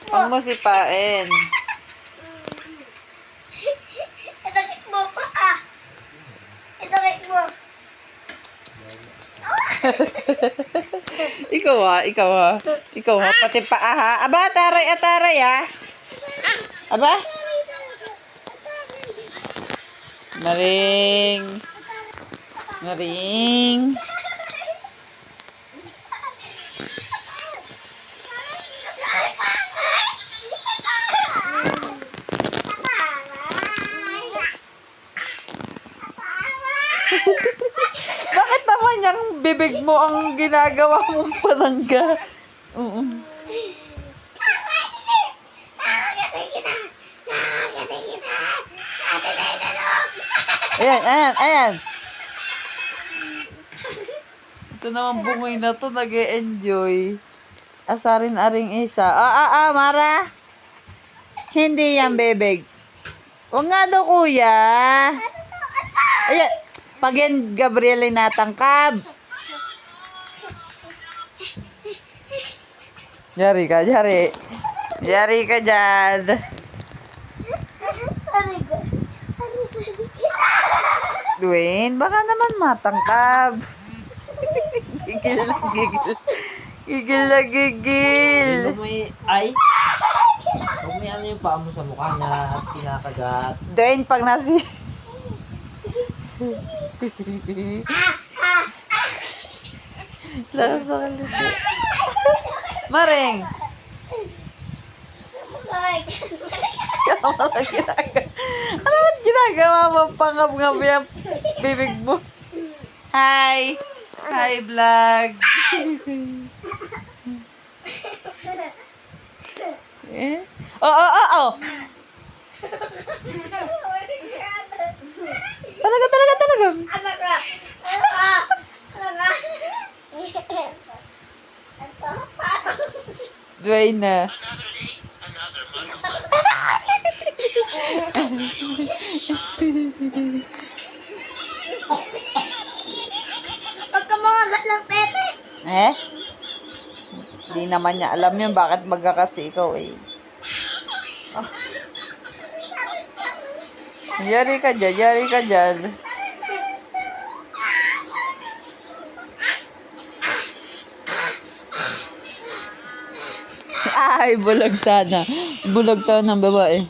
Huwag mo sipain. Ito cake mo pa ah. Ito cake mo. Ikaw ha, pati paa ha. Aba, ataray ha. Aba? Maring. Bakit naman yung bibig mo ang ginagawa mong palangga? Oo. Ayan. Ito naman bungoy na to, nag-e-enjoy. Asarin-aring isa. Mara. Hindi yan, bebeg. O nga daw, kuya. Ayan. Pag yan, Gabriel ay natangkab. Yari ka dyan. Dwayne, baka naman matangkab. Gigil. Hindi mo may huwag may ano yung paa mo sa mukha na kinakagat. Dwayne, pag nasi... Lakas sa kalito. Maring! Ano ba't ginagawa mo? Pangab-ngab yung bibig mo. Hi, vlog. Eh? Oh. Talaga. Dwayne na. Huwag ka makagat ng tete. Hindi naman niya alam yun. Bakit magkakasi ikaw eh. Yari ka dyan. Ay, bulag sana ng babae.